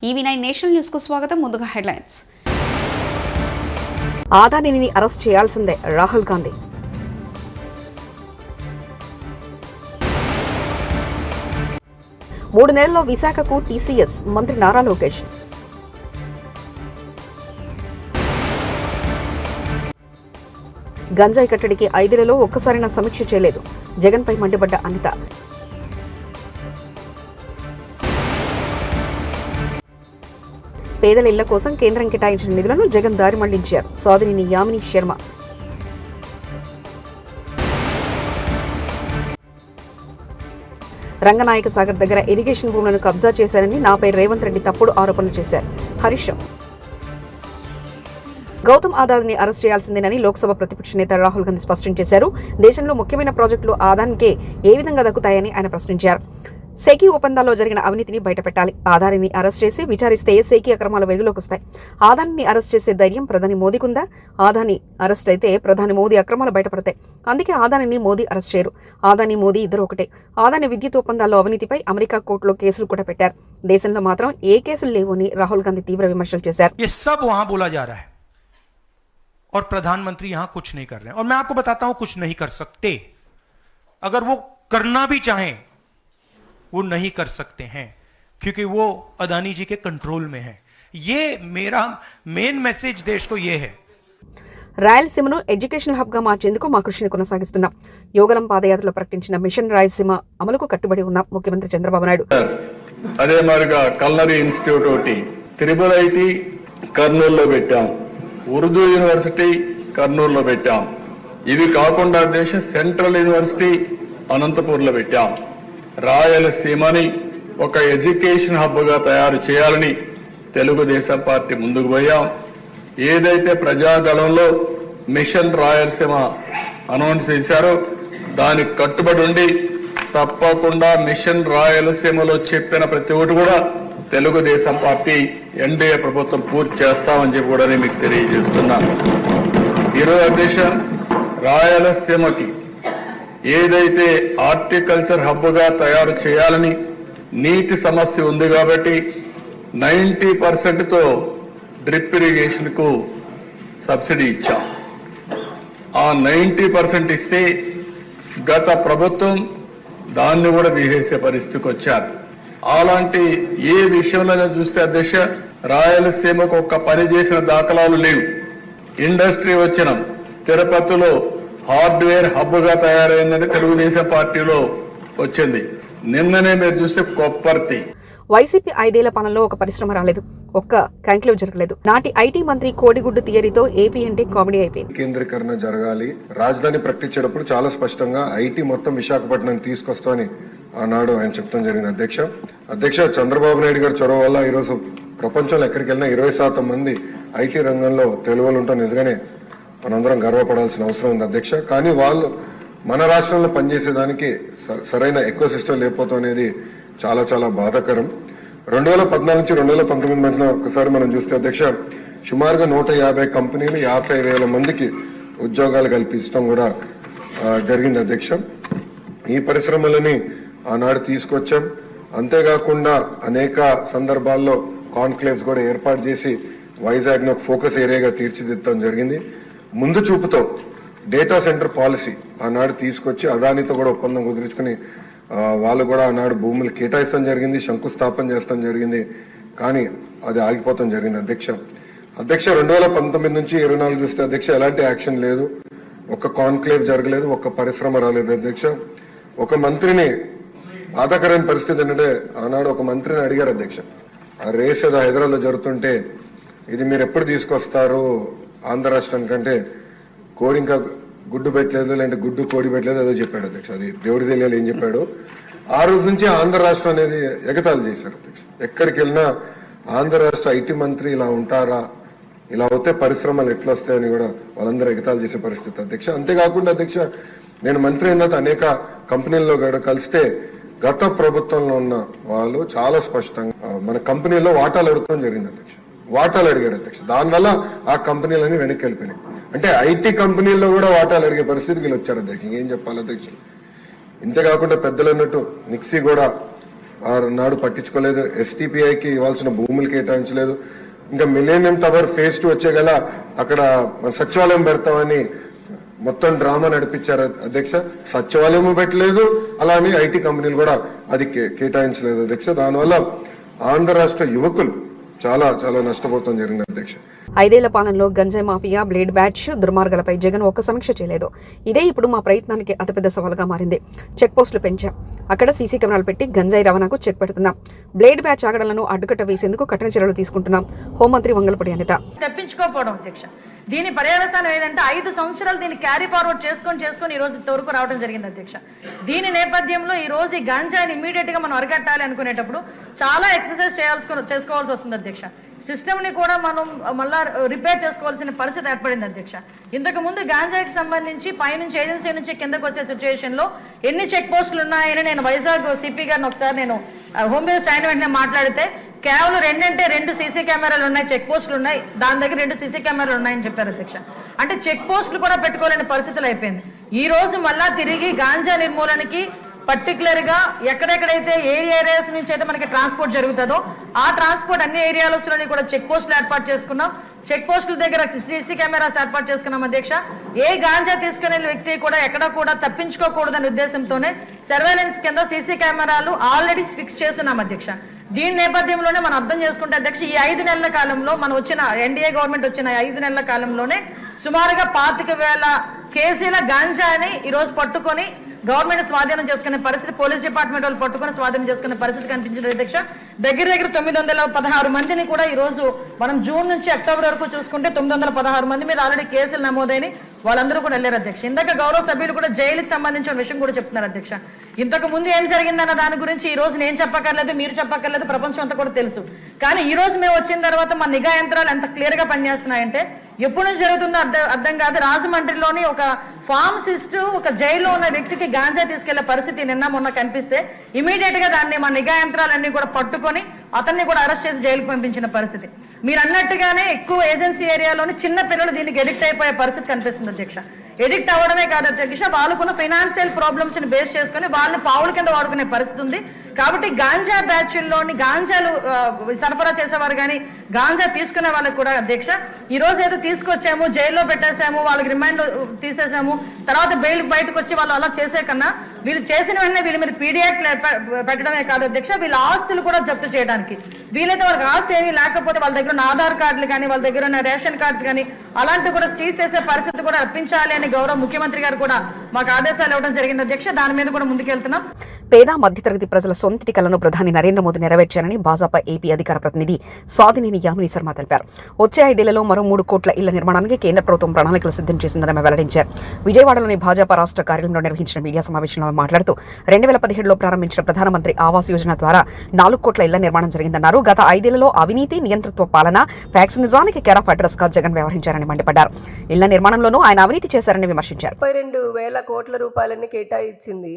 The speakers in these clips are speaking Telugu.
EV9 నేషనల్ న్యూస్ కు స్వాగతం. ముందుగా హెడ్లైన్స్. ఆదానిని అరెస్ట్ చేయాల్సిందే రాహుల్ గాంధీ. మూడు నెలల్లో విశాఖకు టీసీఎస్ మంత్రి నారా లోకేష్. గంజాయి కట్టడికి 5 నెలల్లో ఒక్కసారైనా సమీక్ష చేయలేదు జగన్పై మండిపడ్డ అనిత. పేదల ఇళ్ల కోసం కేంద్రం కేటాయించిన నిధులను జగన్ దారి మళ్లించారు సోదరిని యామిని శర్మ. రంగనాయక సాగర్ దగ్గర ఇరిగేషన్ భూములను కబ్జా చేశారని నాపై రేవంత్ రెడ్డి తప్పుడు ఆరోపణలు చేశారు హరీష్ రావు. గౌతమ్ అదానీని అరెస్ట్ చేయాల్సిందేనని లోక్సభ ప్రతిపక్ష నేత రాహుల్ గాంధీ స్పష్టం చేశారు. దేశంలో ముఖ్యమైన ప్రాజెక్టులు అదానీకే ఏ విధంగా దక్కుతాయని ఆయన ప్రశ్నించారు. సేకీ ఒప్పందాల్లో జరిగిన అవినీతిని బయటపెట్టాలి. అదానీని అరెస్ట్ చేసి విచారిస్తే సేకీ అక్రమాలు వెలుగులోకి వస్తాయి. అదానీని అరెస్ట్ చేసే ధైర్యం ప్రధాని మోదీకుందా? అదానీ అరెస్ట్ అయితే ప్రధాని మోదీ అక్రమాలు బయటపడతాయి. అందుకే అదానీని మోదీ అరెస్ట్ చేయరు. అదానీ మోదీ ఇద్దరు ఒకటే. అదానీ విద్యుత్ ఒప్పందాల్లో అవినీతిపై అమెరికా కోర్టులో కేసులు కూడా పెట్టారు. దేశంలో మాత్రం ఏ కేసులు లేవు అని రాహుల్ గాంధీ తీవ్ర విమర్శలు చేశారు. और प्रधानमंत्री यहां कुछ नहीं कर रहे हैं और मैं आपको बताता हूं कुछ नहीं कर सकते. अगर वो करना भी चाहें वो नहीं कर सकते हैं क्योंकि वो अदानी जी के कंट्रोल में है. ये मेरा मेन मैसेज देश को ये है. రాయలసీమను ఎడ్యుకేషనల్ హబ్ గా మార్చేందుకు మా కృషిని కొనసాగిస్తున్నాం. యోగలం పాదయాత్రలో ప్రకటించిన మిషన్ రాయలసీమ అమలుకు కట్టుబడి ఉన్న ముఖ్యమంత్రి చంద్రబాబు నాయుడు. అదే మరిగా కల్నరీ ఇన్స్టిట్యూట్ ఒకటి త్రిబుల్ ఐటీ కర్నూలులో పెట్టాం. ఉర్దూ యూనివర్సిటీ కర్నూలులో పెట్టాం. ఇవి కాకుండా సెంట్రల్ యూనివర్సిటీ అనంతపూర్లో పెట్టాం. రాయలసీమని ఒక ఎడ్యుకేషన్ హబ్ గా తయారు చేయాలని తెలుగుదేశం పార్టీ ముందుకు పోయాం. ఏదైతే ప్రజాగళంలో మిషన్ రాయలసీమ అనౌన్స్ చేశారో దానికి కట్టుబడి ఉండి తప్పకుండా మిషన్ రాయలసీమలో చెప్పిన ప్రతి ఒక్కటి కూడా తెలుగుదేశం పార్టీ ఎన్డీఏ ప్రభుత్వం పూర్తి చేస్తామని చెప్పి కూడా నేను మీకు తెలియజేస్తున్నాను. ఈరోజు అధ్యక్ష రాయలసీమకి ఏదైతే హార్టికల్చర్ హబ్ గా తయారు చేయాలని నీటి సమస్య ఉంది కాబట్టి 90% డ్రిప్ ఇరిగేషన్ కు సబ్సిడీ ఇచ్చాం. ఆ 90% ఇస్తే గత ప్రభుత్వం దాన్ని కూడా తీసేసే పరిస్థితికి వచ్చారు. అలాంటి ఏ విషయంలో చూస్తే అధ్యక్ష రాయలసీమకు ఒక్క పని చేసిన దాఖలాలు లేవు. ఇండస్ట్రీ వచ్చిన తిరుపతిలో హార్డ్వేర్ హబ్ గా తయారైందని తెలుగుదేశం పార్టీలో వచ్చింది. నిన్ననే మీరు చూస్తే కొప్పర్తి. వైసీపీ 5 ఏళ్ల పాలనలో ఒక పరిశ్రమ రాలేదు, ఒక్క కాంక్లేవ్ జరగలేదు. నాటి ఐటీ మంత్రి కోడిగుడ్డు థియరీతో ఏపీ అంటే కామెడీ అయిపోయింది. కేంద్రీకరణ జరగాలి. రాజధాని ప్రకటించేటప్పుడు చాలా స్పష్టంగా ఐటీ మొత్తం విశాఖపట్నం తీసుకొస్తామని ఆనాడు ఆయన చెప్తాం జరిగింది. అధ్యక్ష చంద్రబాబు నాయుడు గారి చొరవ వల్ల ఈరోజు ప్రపంచంలో ఎక్కడికి వెళ్ళినా 20% మంది ఐటీ రంగంలో తెలుగులు ఉంటాం. నిజంగానే మనందరం గర్వపడాల్సిన అవసరం ఉంది అధ్యక్ష. కానీ వాళ్ళు మన రాష్ట్రంలో పనిచేసేదానికి సరైన ఎకో సిస్టమ్ లేకపోవడం అనేది చాలా చాలా బాధాకరం. 2014 నుంచి 2019 మధ్యన ఒకసారి మనం చూస్తే అధ్యక్ష సుమారుగా 150 కంపెనీలు 50,000 మందికి ఉద్యోగాలు కల్పించడం కూడా జరిగింది అధ్యక్ష. ఈ పరిశ్రమలని ఆనాడు తీసుకొచ్చాం. అంతేకాకుండా అనేక సందర్భాల్లో కాన్క్లేవ్స్ కూడా ఏర్పాటు చేసి వైజాగ్ ను ఒక ఫోకస్ ఏరియాగా తీర్చిదిద్దడం జరిగింది. ముందు చూపుతో డేటా సెంటర్ పాలసీ ఆనాడు తీసుకొచ్చి అదానితో కూడా ఒప్పందం కుదుర్చుకుని వాళ్ళు కూడా ఆనాడు భూములు కేటాయిస్తాం జరిగింది, శంకుస్థాపన చేస్తాం జరిగింది. కానీ అది ఆగిపోతాం జరిగింది అధ్యక్ష. 2019 నుంచి 24 చూస్తే అధ్యక్ష ఎలాంటి యాక్షన్ లేదు, ఒక్క కాన్క్లేవ్ జరగలేదు, ఒక్క పరిశ్రమ రాలేదు అధ్యక్ష. ఒక మంత్రిని బాధాకరమైన పరిస్థితి ఏంటంటే ఆనాడు ఒక మంత్రిని అడిగారు అధ్యక్ష, ఆ రేస్ ఏదో హైదరాబాద్లో జరుగుతుంటే ఇది మీరు ఎప్పుడు తీసుకొస్తారు ఆంధ్ర రాష్ట్రానికంటే కోడి ఇంకా గుడ్డు పెట్టలేదు, లేదంటే గుడ్డు కోడి పెట్టలేదు ఏదో చెప్పాడు అధ్యక్ష. అది దేవుడి తెలియాలి ఏం చెప్పాడు. ఆ రోజు నుంచి ఆంధ్ర రాష్ట్రం అనేది ఎగతాళి చేశారు అధ్యక్ష. ఎక్కడికి వెళ్ళినా ఆంధ్ర రాష్ట్ర ఐటీ మంత్రి ఇలా ఉంటారా, ఇలా అవుతే పరిశ్రమలు ఎట్లా వస్తాయని కూడా వాళ్ళందరూ ఎగతాళి చేసే పరిస్థితి అధ్యక్ష. అంతేకాకుండా అధ్యక్ష నేను మంత్రి అయిన తర్వాత అనేక కంపెనీల్లో కూడా కలిస్తే గత ప్రభుత్వంలో ఉన్న వాళ్ళు చాలా స్పష్టంగా మన కంపెనీలో వాటాలు అడుగుతాం జరిగింది అధ్యక్ష. వాటాలు అడిగారు అధ్యక్ష. దానివల్ల ఆ కంపెనీలన్నీ వెనక్కి వెళ్ళిపోయినాయి. అంటే ఐటీ కంపెనీల్లో కూడా వాటాలు అడిగే పరిస్థితికి వీళ్ళు వచ్చారు అధ్యక్ష. ఏం చెప్పాలి అధ్యక్ష. ఇంతేకాకుండా పెద్దలు అన్నట్టు నిక్సీ కూడా నాడు పట్టించుకోలేదు. ఎస్టీపీఐకి ఇవ్వాల్సిన భూములు కేటాయించలేదు. ఇంకా మిలేనియం టవర్ ఫేజ్ 2 వచ్చేగల అక్కడ సచివాలయం పెడతామని మొత్తం డ్రామా నడిపించారు అధ్యక్ష. సచివాలయము పెట్టలేదు, అలానే ఐటీ కంపెనీలు కూడా అది కేటాయించలేదు అధ్యక్ష. దానివల్ల ఆంధ్ర రాష్ట్ర యువకులు చాలా చాలా నష్టపోతాం జరిగింది అధ్యక్ష. 5 ఏళ్ల పాలనలో గంజాయి మాఫియా, బ్లేడ్ బ్యాచ్ దుర్మార్గాలపై జగన్ ఒక్క సమీక్ష చేయలేదు. ఇదే ఇప్పుడు మా ప్రయత్నానికి అతిపెద్ద సవాల్గా మారింది. చెక్ పోస్టులు పెంచాం, అక్కడ సీసీ కెమెరాలు పెట్టి గంజాయి రవాణాకు చెక్ పెడుతున్నాం. బ్లేడ్ బ్యాచ్ ఆగడాలను అడ్డుకట్ట వేసేందుకు కఠిన చర్యలు తీసుకుంటున్నాం. హోంమంత్రి వంగలపూడి అనిత. తెప్పించుకోకపోవడం అధ్యక్ష. దీని పర్యవసానం ఏదంటే 5 సంవత్సరాలు దీన్ని క్యారీ ఫార్వర్డ్ చేసుకొని ఈ రోజు ఇంతవరకు రావడం జరిగింది అధ్యక్ష. దీని నేపథ్యంలో ఈ రోజు ఈ గంజాయిని ఇమీడియట్ గా మనం అరికట్టాలి అనుకునేటప్పుడు చాలా ఎక్సర్సైజ్ చేసుకోవాల్సి వస్తుంది అధ్యక్ష. సిస్టమ్ ని కూడా మనం మళ్ళా రిపేర్ చేసుకోవాల్సిన పరిస్థితి ఏర్పడింది అధ్యక్ష. ఇంతకు ముందు గాంజాయికి సంబంధించి పైనుంచి ఏజెన్సీ నుంచి కిందకు వచ్చే సిచ్యువేషన్ లో ఎన్ని చెక్ పోస్టులు ఉన్నాయని నేను వైజాగ్ సిపి గారిని ఒకసారి నేను హోమ్ మినిస్టర్ అయిన వెంటనే మాట్లాడితే కేవలం 2 సీసీ కెమెరాలు ఉన్నాయి, చెక్ పోస్టులు ఉన్నాయి, దాని దగ్గర 2 సీసీ కెమెరాలు ఉన్నాయని చెప్పారు అధ్యక్ష. అంటే చెక్ పోస్టులు కూడా పెట్టుకోలేని పరిస్థితులు అయిపోయింది. ఈ రోజు మళ్ళా తిరిగి గాంజా నిర్మూలనకి పర్టికులర్ గా ఎక్కడెక్కడైతే ఏరియాస్ నుంచి అయితే మనకి ట్రాన్స్పోర్ట్ జరుగుతుందో ఆ ట్రాన్స్పోర్ట్ అన్ని ఏరియాలలోని కూడా చెక్ పోస్టులు ఏర్పాటు చేసుకున్నాం. చెక్ పోస్టుల దగ్గర సీసీ కెమెరాస్ ఏర్పాటు చేసుకున్నాం అధ్యక్ష. ఏ గాంజా తీసుకునే వ్యక్తి కూడా ఎక్కడ కూడా తప్పించుకోకూడదనే ఉద్దేశంతోనే సర్వేలెన్స్ కింద సీసీ కెమెరాలు ఆల్రెడీ ఫిక్స్ చేస్తున్నాం అధ్యక్ష. దీని నేపథ్యంలోనే మనం అర్థం చేసుకుంటే అధ్యక్ష, ఈ 5 నెలల కాలంలో మనం వచ్చిన ఎన్డీఏ గవర్నమెంట్ వచ్చిన 5 నెలల కాలంలోనే సుమారుగా 25,000 కేజీల గాంజాని ఈ రోజు పట్టుకొని గవర్నమెంట్ స్వాధీనం చేసుకునే పరిస్థితి, పోలీస్ డిపార్ట్మెంట్ వాళ్ళు పట్టుకుని స్వాధీనం చేసుకునే పరిస్థితి కనిపించింది అధ్యక్ష. దగ్గర 916 మందిని కూడా ఈ రోజు మనం జూన్ నుంచి అక్టోబర్ వరకు చూసుకుంటే 916 మంది మీద ఆల్రెడీ కేసులు నమోదైన వాళ్ళందరూ కూడా వెళ్ళారు అధ్యక్ష. ఇందాక గౌరవ సభ్యులు కూడా జైలుకి సంబంధించిన విషయం కూడా చెప్తున్నారు అధ్యక్ష. ఇంతకు ముందు ఏం జరిగిందన్న దాని గురించి ఈ రోజు నేను చెప్పక్కర్లేదు, మీరు చెప్పక్కర్లేదు, ప్రపంచం అంతా కూడా తెలుసు. కానీ ఈ రోజు మేము వచ్చిన తర్వాత మా నిఘా యంత్రాలు ఎంత క్లియర్ గా పనిచేస్తున్నాయంటే ఎప్పుడు నుంచి జరుగుతుందో అర్థం కాదు. రాజమండ్రిలోని ఒక ఫార్మసిస్ట్ ఒక జైల్లో ఉన్న వ్యక్తికి గాంజా తీసుకెళ్లే పరిస్థితి నిన్న మొన్న కనిపిస్తే ఇమీడియట్ గా దాన్ని మా నిఘా యంత్రాలన్నీ కూడా పట్టుకొని అతన్ని కూడా అరెస్ట్ చేసి జైలుకు పంపించిన పరిస్థితి. మీరు అన్నట్టుగానే ఎక్కువ ఏజెన్సీ ఏరియాలోని చిన్న పిల్లలు దీనికి ఎడిక్ట్ అయిపోయే పరిస్థితి కనిపిస్తుంది అధ్యక్ష. ఎడిక్ట్ అవ్వడమే కాదు అధ్యక్ష, వాళ్ళకున్న ఫైనాన్షియల్ ప్రాబ్లమ్స్ ని బేస్ చేసుకుని వాళ్ళని పావుల కింద వాడుకునే పరిస్థితి ఉంది. కాబట్టి గాంజా బ్యాచ్ల్లోని గాంజాలు సరఫరా చేసేవారు కానీ గాంజా తీసుకునే వాళ్ళకి కూడా అధ్యక్ష ఈ రోజు ఏదో తీసుకొచ్చాము, జైల్లో పెట్టేసాము, వాళ్ళకి రిమాండ్ తీసేసాము, తర్వాత బెయిల్ బయటకు వచ్చి వాళ్ళు అలా చేసే కన్నా వీళ్ళు చేసిన వెంటనే వీళ్ళ మీద పీడియాక్ట్ పెట్టడమే కాదు అధ్యక్ష, వీళ్ళ ఆస్తులు కూడా జప్తు చేయడానికి వీలైతే వాళ్ళకి ఆస్తి ఏమీ లేకపోతే వాళ్ళ దగ్గర ఉన్న ఆధార్ కార్డులు కానీ వాళ్ళ దగ్గర ఉన్న రేషన్ కార్డ్స్ కానీ అలాంటివి కూడా సీజ్ చేసే పరిస్థితి కూడా రప్పించాలి అని గౌరవ ముఖ్యమంత్రి గారు కూడా మాకు ఆదేశాలు ఇవ్వడం జరిగింది అధ్యక్ష. దాని మీద కూడా ముందుకెళ్తున్నాం. పేద మధ్యతరగతి ప్రజల సొంతటి కలను ప్రధాని నరేంద్ర మోదీ నెరవేర్చారని భాజపా ఏపీ అధికార ప్రతినిధి సాదినేని యామిని శర్మ తెలిపారు. వచ్చే 5 ఏళ్లలో మరో 3 కోట్ల ఇళ్ల నిర్మాణానికి కేంద్ర ప్రభుత్వం ప్రణాళికలు సిద్ధం చేసిందని ఆమె వెల్లడించారు. విజయవాడలోని భాజపా రాష్ట్ర కార్యాలయంలో నిర్వహించిన మీడియా సమావేశంలో ఆమె మాట్లాడుతూ 2017లో ప్రారంభించిన ప్రధానమంత్రి ఆవాస్ యోజన ద్వారా 4 కోట్ల ఇళ్ల నిర్మాణం జరిగిందన్నారు. గత 5 ఏళ్లలో అవినీతి, నియంతృత్వ పాలన, ఫ్యాక్షనిజానికి కేర్ ఆఫ్ అడ్రస్ గా జగన్ వ్యవహరించారని మండిపడ్డారు. ఇళ్ల నిర్మాణంలోనూ ఆయన అవినీతి చేశారని విమర్శించారు. 32,000 కోట్ల రూపాయలని కేటాయించింది.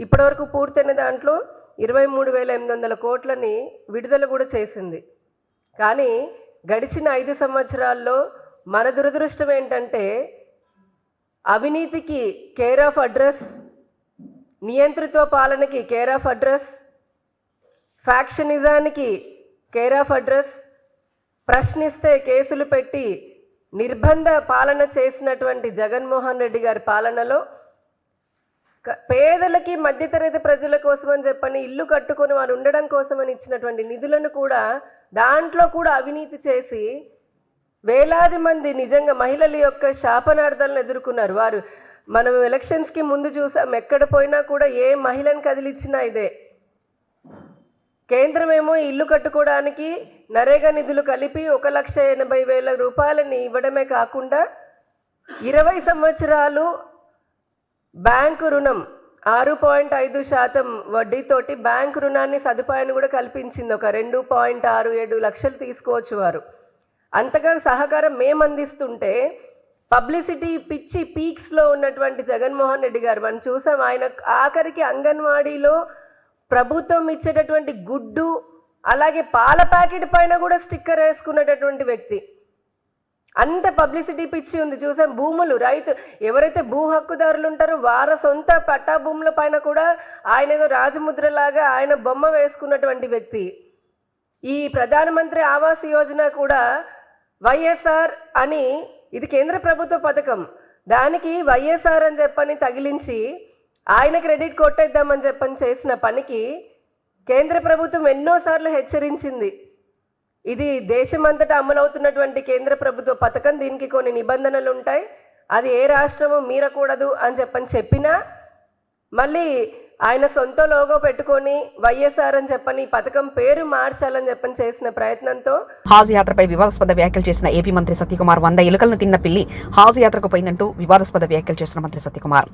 ఇప్పటివరకు పూర్తయిన దాంట్లో 23,800 కోట్లని విడుదల కూడా చేసింది. కానీ గడిచిన 5 సంవత్సరాల్లో మన దురదృష్టం ఏంటంటే అవినీతికి కేర్ ఆఫ్ అడ్రస్, నియంతృత్వ పాలనకి కేర్ ఆఫ్ అడ్రస్, ఫ్యాక్షనిజానికి కేర్ ఆఫ్ అడ్రస్, ప్రశ్నిస్తే కేసులు పెట్టి నిర్బంధ పాలన చేసినటువంటి జగన్మోహన్ రెడ్డి గారి పాలనలో పేదలకి మధ్యతరగతి ప్రజల కోసం అని చెప్పని ఇల్లు కట్టుకొని వారు ఉండడం కోసమని ఇచ్చినటువంటి నిధులను కూడా దాంట్లో కూడా అవినీతి చేసి వేలాది మంది నిజంగా మహిళల యొక్క శాపనార్థాలను ఎదుర్కొన్నారు. వారు మనం ఎలక్షన్స్కి ముందు చూసాం, ఎక్కడ పోయినా కూడా ఏ మహిళను కదిలిచ్చినా ఇదే. కేంద్రం ఏమో ఇల్లు కట్టుకోవడానికి నరేగా నిధులు కలిపి 1,80,000 రూపాయలని ఇవ్వడమే కాకుండా 20 సంవత్సరాలు బ్యాంకు రుణం 6.5% వడ్డీతోటి బ్యాంకు రుణాన్ని సదుపాయాన్ని కూడా కల్పించింది. ఒక 2.67 లక్షలు తీసుకోవచ్చు వారు. అంతగా సహకారం మేము అందిస్తుంటే పబ్లిసిటీ పిచ్చి పీక్స్లో ఉన్నటువంటి జగన్మోహన్ రెడ్డి గారు మనం చూసాం. ఆయన ఆఖరికి అంగన్వాడీలో ప్రభుత్వం ఇచ్చేటటువంటి గుడ్డు అలాగే పాల ప్యాకెట్ పైన కూడా స్టిక్కర్ వేసుకున్నటువంటి వ్యక్తి. అంత పబ్లిసిటీ పిచ్చి ఉంది. చూసాం భూములు రైతు ఎవరైతే భూ హక్కుదారులు ఉంటారో వారి సొంత పట్టా భూముల పైన కూడా ఆయన ఏదో రాజముద్రలాగా ఆయన బొమ్మ వేసుకున్నటువంటి వ్యక్తి. ఈ ప్రధానమంత్రి ఆవాస్ యోజన కూడా వైఎస్ఆర్ అని, ఇది కేంద్ర ప్రభుత్వ పథకం, దానికి వైఎస్ఆర్ అని చెప్పని తగిలించి ఆయన క్రెడిట్ కొట్టేద్దామని చెప్పని చేసిన పనికి కేంద్ర ప్రభుత్వం ఎన్నోసార్లు హెచ్చరించింది. ఇది దేశమంతటా అమలవుతున్నటువంటి కేంద్ర ప్రభుత్వ పథకం, దీనికి కొన్ని నిబంధనలు ఉంటాయి, అది ఏ రాష్ట్రము మీరకూడదు అని చెప్పినా మళ్ళీ ఆయన సొంత లోగో పెట్టుకొని వైఎస్ఆర్ అని చెప్పని పథకం పేరు మార్చాలని చేసిన ప్రయత్నంతో హాజ్ యాత్రపై వివాదాస్పద వ్యాఖ్యలు చేసిన ఏపీ మంత్రి సత్యకుమార్ 100 ఎలుకలను తిన్న పిల్లి హాజ్ యాత్రకు పోయిందంటూ వివాదాస్పద వ్యాఖ్యలు చేసిన మంత్రి సత్యకుమార్.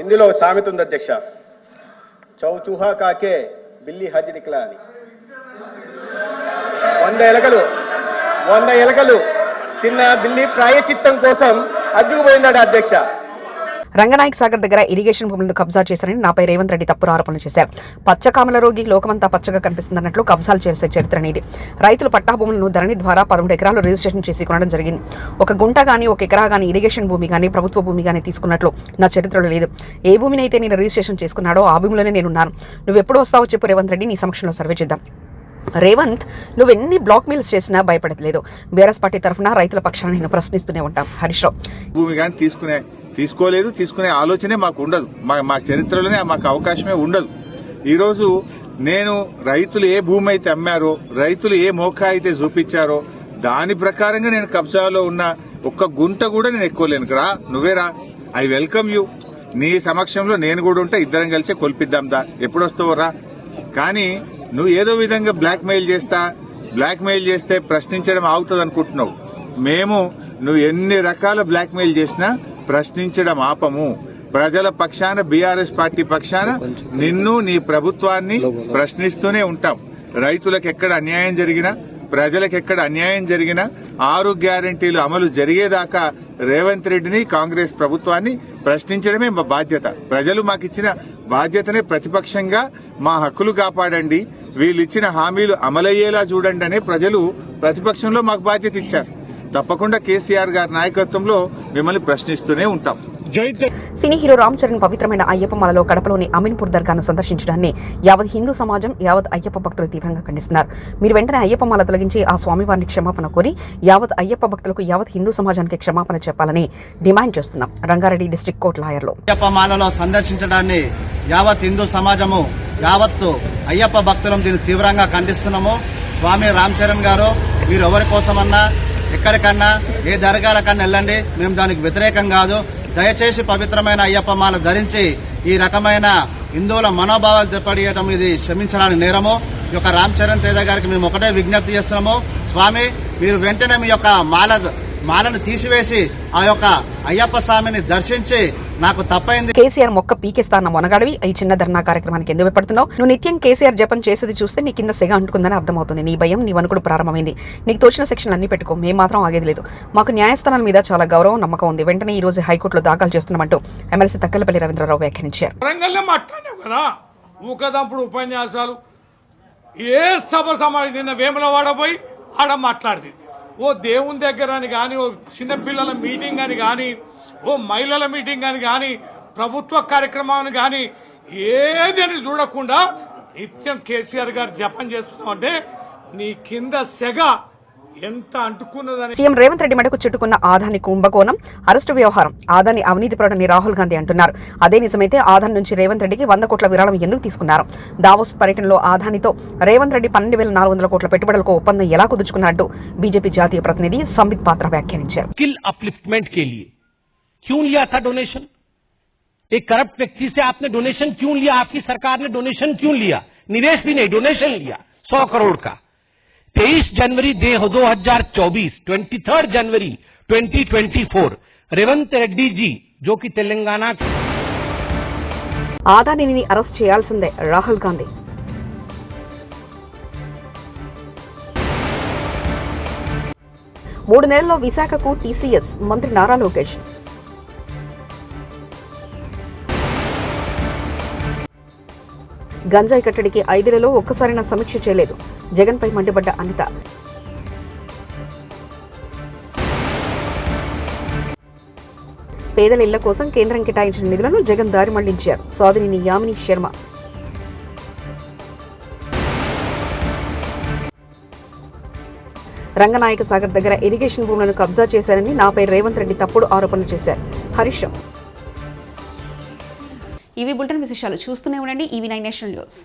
ఇందులో సామెత ఉంది అధ్యక్ష, చౌచూహా కాకే బిల్లి హజ్ నిక్లా అని. 100 ఎలకలు తిన్న బిల్లి ప్రాయచిత్తం కోసం హజ్జుకు పోయిందట అధ్యక్ష. రంగనాయక్ సాగర్ దగ్గర ఇరిగేషన్ భూములను కబ్జా చేశారని నాపై రేవంత్ రెడ్డి తప్పుడు ఆరోపణలు చేశారు. పచ్చకామల రోగి లోకమంతా పచ్చగా కనిపిస్తుందన్నట్లు కబ్జాలు చేసే చరిత్ర అనేది. రైతులు పట్టా భూములను ధరణి ద్వారా 13 ఎకరాలు రిజిస్ట్రేషన్ చేసి కొనడం జరిగింది. ఒక గుంట గానీ, ఒక ఎకరా గానీ ఇరిగేషన్ భూమి గానీ, ప్రభుత్వ భూమి గానీ తీసుకున్నట్లు నా చరిత్రలో లేదు. ఏ భూమిని అయితే నేను రిజిస్ట్రేషన్ చేసుకున్నాడో ఆ భూమిలోనే నేనున్నాను. నువ్వు ఎప్పుడు వస్తావో చెప్పు రేవంత్ రెడ్డి, నీ సమక్షంలో సర్వే చేద్దాం. రేవంత్, నువ్వెన్ని బ్లాక్ మెయిల్స్ చేసినా భయపడలేదు. బీఆర్ఎస్ పార్టీ తరఫున రైతుల పక్షాన నేను ప్రశ్నిస్తూనే ఉంటాం. హరీష్ రావు, భూమి కానీ తీసుకునే ఆలోచనే మాకు ఉండదు. మా చరిత్రలోనే మాకు అవకాశమే ఉండదు. ఈరోజు నేను రైతులు ఏ భూమి అయితే అమ్మారో, రైతులు ఏ మోకా అయితే చూపించారో దాని ప్రకారంగా నేను కబ్జాలో ఉన్న ఒక్క గుంట కూడా నేను ఎక్కువలేను. రా, నువ్వేరా, ఐ వెల్కమ్ యూ. నీ సమక్షంలో నేను కూడా ఉంటే ఇద్దరం కలిసి కొల్పిద్దాం దా, ఎప్పుడు వస్తావో రా. కానీ నువ్వు ఏదో విధంగా బ్లాక్ మెయిల్ చేస్తే ప్రశ్నించడం ఆగుతుంది అనుకుంటున్నావు. మేము నువ్వు ఎన్ని రకాల బ్లాక్ మెయిల్ చేసినా ప్రశ్నించడం ఆపము. ప్రజల పక్షాన, బీఆర్ఎస్ పార్టీ పక్షాన నిన్ను, నీ ప్రభుత్వాన్ని ప్రశ్నిస్తూనే ఉంటాం. రైతులకు ఎక్కడ అన్యాయం జరిగినా, ప్రజలకు ఎక్కడ అన్యాయం జరిగినా 6 గ్యారంటీలు అమలు జరిగేదాకా రేవంత్ రెడ్డిని, కాంగ్రెస్ ప్రభుత్వాన్ని ప్రశ్నించడమే మా బాధ్యత. ప్రజలు మాకిచ్చిన బాధ్యతనే ప్రతిపక్షంగా మా హక్కులు కాపాడండి, వీళ్ళు ఇచ్చిన హామీలు అమలయ్యేలా చూడండి అనే ప్రజలు ప్రతిపక్షంలో మాకు బాధ్యత ఇచ్చారు. తప్పకుండా కేసీఆర్ గారి నాయకత్వంలో మిమ్మల్ని ప్రశ్నిస్తూనే ఉంటాం. సినీ హీరో రామ్ చరణ్ పవిత్రమైన అయ్యప్ప మాలలో కడపలోని అమీన్పూర్ దర్గాను సందర్శించడాన్ని యావత్ హిందూ సమాజం, యావత్ అయ్యప్ప భక్తులు తీవ్రంగా ఖండిస్తున్నారు. మీరు వెంటనే అయ్యప్ప మాల తొలగించి ఆ స్వామివారిని క్షమాపణ కోరి యావత్ అయ్యప్ప భక్తులకు, యావత్ హిందూ సమాజానికి క్షమాపణ చెప్పాలని డిమాండ్ చేస్తున్నాం. రంగారెడ్డి డిస్ట్రిక్ట్ కోర్టు లాయర్లు అయ్యప్ప మాలలో సందర్శించడాన్ని యావత్ హిందూ సమాజము, యావత్తు అయ్యప్ప భక్తులం దీన్ని తీవ్రంగా ఖండిస్తున్నాము. స్వామి రామ్ చరణ్ గారు, మీరు ఎవరి కోసమన్నా ఎక్కడికన్నా ఏ దర్గాలకన్నా వెళ్ళండి, మేము దానికి వ్యతిరేకం కాదు. దయచేసి పవిత్రమైన అయ్యప్ప మాల ధరించి ఈ రకమైన హిందువుల మనోభావాలు దెబ్బతీయడం ఇది క్షమించడానికి నేరము. ఈ యొక్క రామ్ చరణ్ తేజ గారికి మేము ఒకటే విజ్ఞప్తి చేస్తున్నాము. స్వామి, మీరు వెంటనే మీ యొక్క మాలను తీసివేసి ఆ యొక్క అయ్యప్ప స్వామిని దర్శించి నాకు తప్పైంది. కేసీఆర్ మొక్క పీకేస్తాన్న మొనగాడివి ఈ చిన్న ధర్నా కార్యక్రమానికి ఎందుకు భయపడుతున్నావు? నువ్వు నిత్యం కేసీఆర్ జపం చేసేది చూస్తే నీ కింద సెగ అంటుకుందని అర్థమవుతుంది. నీ భయం, నీ వణుకుడు ప్రారంభమైంది. నీకు తోచిన సెక్షన్లు అన్ని పెట్టుకో, మేము మాత్రం ఆగేది లేదు. మాకు న్యాయస్థానాల మీద చాలా గౌరవం, నమ్మకం ఉంది. వెంటనే ఈ రోజు హైకోర్టులో దాఖలు చేస్తున్నామంటూ ఎమ్మెల్సీ తక్కలపల్లి రవీంద్రరావు వ్యాఖ్యానించారు. ఉపన్యాసాలు ఏ సభ సమావేశం నిన్న వేములవాడ పోయి ఆడ మాట్లాడింది. ఓ దేవుని దగ్గర అని కానీ, ఓ చిన్నపిల్లల మీటింగ్ అని కానీ, ఓ మహిళల మీటింగ్ అని కానీ, ప్రభుత్వ కార్యక్రమాన్ని కానీ ఏదని చూడకుండా నిత్యం కేసీఆర్ గారు జపం చేస్తున్నామంటే నీ కింద సెగ ఎంత అంటుకున్నదని. సీఎం రేవంత్ రెడ్డి మెడకు చుట్టుకున్న ఆదాని కుంభకోణం, అరెస్టు వ్యవహారం, ఆదాని అవినీతి పరుడని రాహుల్ గాంధీ అంటున్నారు. అదే నిజమైతే ఆదాని నుంచి రేవంత్ రెడ్డికి 100 కోట్ల విరాళం ఎందుకు తీసుకున్నారు? దావోస్ పర్యటనలో ఆదానితో రేవంత్ రెడ్డి 12,400 కోట్ల పెట్టుబడులకు ఒప్పందం ఎలా కుదుర్చుకున్నట్టు బీజేపీ జాతీయ ప్రతినిధి సంబిత్ పాత్ర వ్యాఖ్యానించారు. स्किल अपलिफ्टमेंट के लिए क्यों लिया था डोनेशन? एक करप्ट व्यक्ति से आपने डोनेशन क्यों लिया? आपकी सरकार ने डोनेशन क्यों लिया? निवेश भी नहीं, डोनेशन लिया 100 करोड़ का. 23 जनवरी 2024, 23 जनवरी 2024 रेवंत रेड्डी जी जो कि तेलंगाना ఆదానిని అరెస్ట్ చేయాల్సిందే రాహుల్ గాంధీ. మూడు నెలల్లో విశాఖకు టీసీఎస్ మంత్రి నారా లోకేష్. గంజాయి కట్టడికి 5 నెలల్లో ఒక్కసారైనా సమీక్ష చేయలేదు. జగన్పై మండిపడ్డ అనిత. పేదల ఇళ్ల కోసం కేంద్రం కేటాయించిన నిధులను జగన్ దారి మళ్లించారు. సోదరిని యామిని శర్మ. రంగనాయక సాగర్ దగ్గర ఇరిగేషన్ భూములను కబ్జా చేశారని నాపై రేవంత్ రెడ్డి తప్పుడు ఆరోపణలు చేశారు. హరీష్. ఇవి బులెటిన్ విశేషాలు. చూస్తూనే ఉండండి EV9 నేషనల్ న్యూస్.